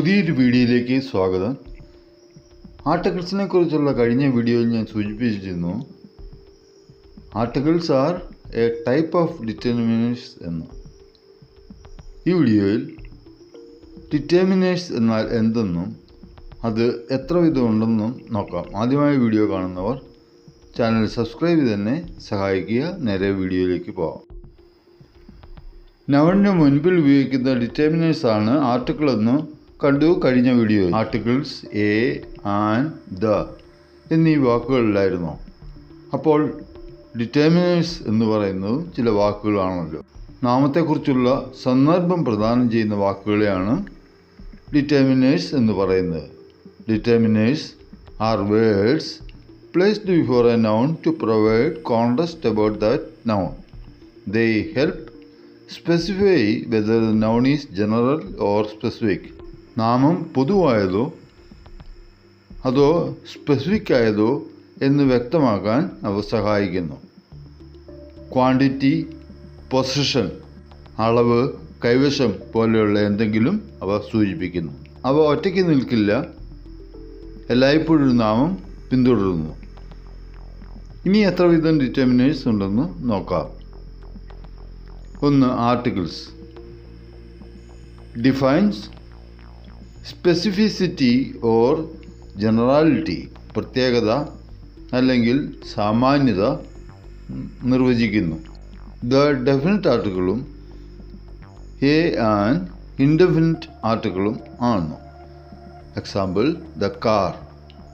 പുതിയൊരു വീഡിയോയിലേക്ക് സ്വാഗതം. ആർട്ടിക്കിൾസിനെ കുറിച്ചുള്ള കഴിഞ്ഞ വീഡിയോയിൽ ഞാൻ സൂചിപ്പിച്ചിരുന്നു articles are A type of determiners എന്ന്. ഈ വീഡിയോയിൽ ഡിറ്റർമിനേഴ്സ് എന്നാൽ എന്തെന്നും അത് എത്ര വിധം ഉണ്ടെന്നും നോക്കാം. ആദ്യമായി വീഡിയോ കാണുന്നവർ ചാനൽ സബ്സ്ക്രൈബ് ചെയ്ത് തന്നെ സഹായിക്കുക. നേരെ വീഡിയോയിലേക്ക് പോകാം. നൗണിന് മുൻപിൽ ഉപയോഗിക്കുന്ന ഡിറ്റർമിനേഴ്സ് ആണ് ആർട്ടിക്കിൾ എന്ന് കണ്ടു കഴിഞ്ഞ വീഡിയോയിൽ. ആർട്ടിക്കിൾസ് എ, ആൻഡ്, ദ എന്നീ വാക്കുകളിലായിരുന്നു. അപ്പോൾ ഡിറ്റർമിനേഴ്സ് എന്ന് പറയുന്നത് ചില വാക്കുകളാണല്ലോ. നാമത്തെക്കുറിച്ചുള്ള സന്ദർഭം പ്രദാനം ചെയ്യുന്ന വാക്കുകളെയാണ് ഡിറ്റർമിനേഴ്സ് എന്ന് പറയുന്നത്. Determiners R words placed before a noun to provide context about that noun. They help specify whether the noun is general or specific. നാമം പൊതുവായതോ അതോ സ്പെസിഫിക് ആയതോ എന്ന് വ്യക്തമാക്കാൻ അവ സഹായിക്കുന്നു. ക്വാണ്ടിറ്റി, പൊസിഷൻ, അളവ്, കൈവശം പോലെയുള്ള എന്തെങ്കിലും അവ സൂചിപ്പിക്കുന്നു. അവ ഒറ്റയ്ക്ക് നിൽക്കില്ല, എല്ലായ്പ്പോഴും നാമം പിന്തുടരുന്നു. ഇനി എത്ര വിധം ഡിറ്റർമിനേഴ്സ് ഉണ്ടെന്ന് നോക്കാം. 1. Articles defines specificity or generality, പ്രത്യേകത അല്ലെങ്കിൽ സാമാന്യത നിർവചിക്കുന്നു. ദ ഡെഫിനിറ്റ് ആർട്ടിക്കിളും എ ആൻഡ് ഇൻഡെഫിനിറ്റ് ആർട്ടിക്കിളും ആണ്. എക്സാമ്പിൾ, ദ കാർ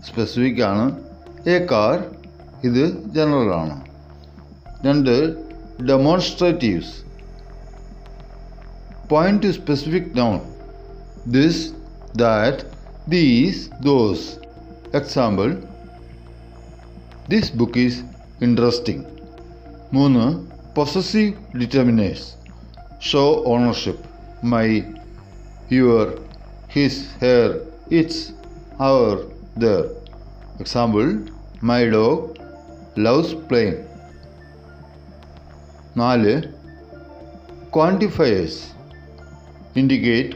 സ്പെസിഫിക് ആണ്, എ കാർ ഇത് ജനറൽ ആണ്. 2. Demonstratives point to specific noun, this, that, these, those. Example, this book is interesting. 3. Possessive determiners show ownership, my, your, his, her, its, our, their. Example, my dog loves playing. 4. Quantifiers indicate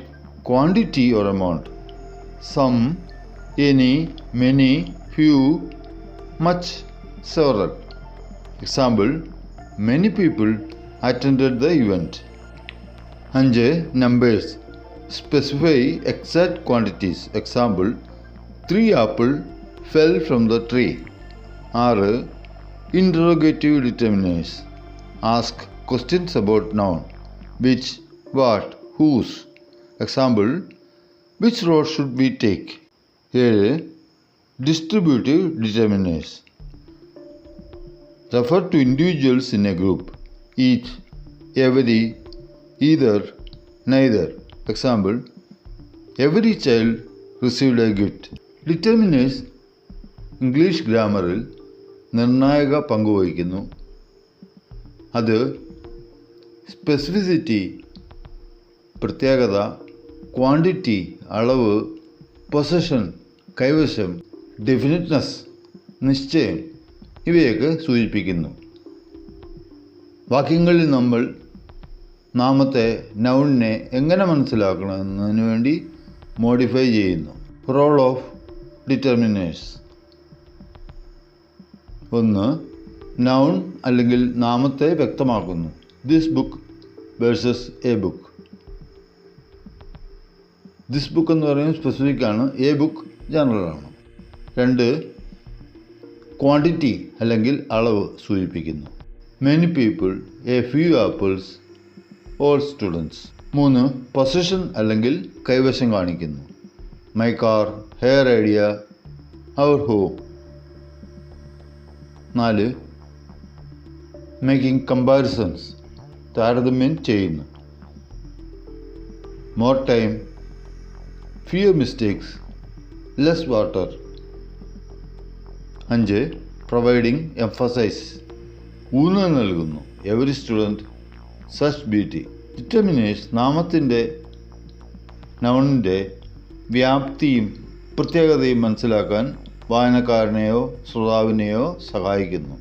quantity or amount. Some, any, many, few, much, several. Example, many people attended the event. 5. Numbers specify exact quantities. Example, 3 apples fell from the tree. 6. Interrogative determiners ask questions about noun, which, what, whose. Example, which road should we take? 7. Distributive determiners refer to individuals in a group, each, every, either, neither. Example, every child received a gift. Determiners English ഗ്രാമറിൽ നിർണായക പങ്കുവഹിക്കുന്നു. അത് specificity, പ്രത്യേകത, quantity, അളവ്, possession, കൈവശം, ഡെഫിനിറ്റ്നെസ്, നിശ്ചയം ഇവയൊക്കെ സൂചിപ്പിക്കുന്നു. വാക്യങ്ങളിൽ നമ്മൾ നാമത്തെ, നൗണിനെ എങ്ങനെ മനസ്സിലാക്കണമെന്നതിന് വേണ്ടി മോഡിഫൈ ചെയ്യുന്നു. Role of determiners. 1. നൗൺ അല്ലെങ്കിൽ നാമത്തെ വ്യക്തമാക്കുന്നു. This book versus A book. This book എന്ന് പറയുന്നത് സ്പെസിഫിക് ആണ്, എ ബുക്ക് ജനറൽ ആണ്. 2. ക്വാണ്ടിറ്റി അല്ലെങ്കിൽ അളവ് സൂചിപ്പിക്കുന്നു. Many people, a few apples, all students. 3. Possession അല്ലെങ്കിൽ കൈവശം കാണിക്കുന്നു. My car, her idea, our home. 4. Making comparisons, താരതമ്യം ചെയ്യുന്നു. More time, fewer mistakes, less water. 5. Providing emphasise, ഊന്നൽ നൽകുന്നു. Every student, such beauty. Determiners നാമത്തിൻ്റെ, നൗണിൻ്റെ വ്യാപ്തിയും പ്രത്യേകതയും മനസ്സിലാക്കാൻ വായനക്കാരനെയോ ശ്രോതാവിനെയോ സഹായിക്കുന്നു.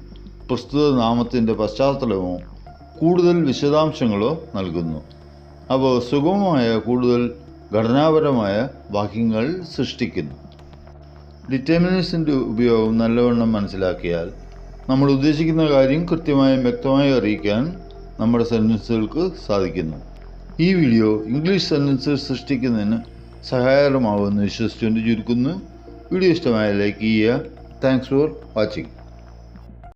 പ്രസ്തുത നാമത്തിൻ്റെ പശ്ചാത്തലമോ കൂടുതൽ വിശദാംശങ്ങളോ നൽകുന്നു. അവ സുഗമമായ കൂടുതൽ ഘടനാപരമായ വാക്യങ്ങൾ സൃഷ്ടിക്കുന്നു. ഡിറ്റർമിനേഴ്സിൻ്റെ ഉപയോഗം നല്ലവണ്ണം മനസ്സിലാക്കിയാൽ നമ്മൾ ഉദ്ദേശിക്കുന്ന കാര്യം കൃത്യമായും വ്യക്തമായും അറിയിക്കാൻ നമ്മുടെ സെൻറ്റൻസുകൾക്ക് സാധിക്കുന്നു. ഈ വീഡിയോ ഇംഗ്ലീഷ് സെൻറ്റൻസസ് സൃഷ്ടിക്കുന്നതിന് സഹായകരമാവുമെന്ന് വിശ്വസിച്ചുകൊണ്ട് ചുരുക്കുന്നു. വീഡിയോ ഇഷ്ടമായ ലൈക്ക് ചെയ്യുക. Thanks for watching.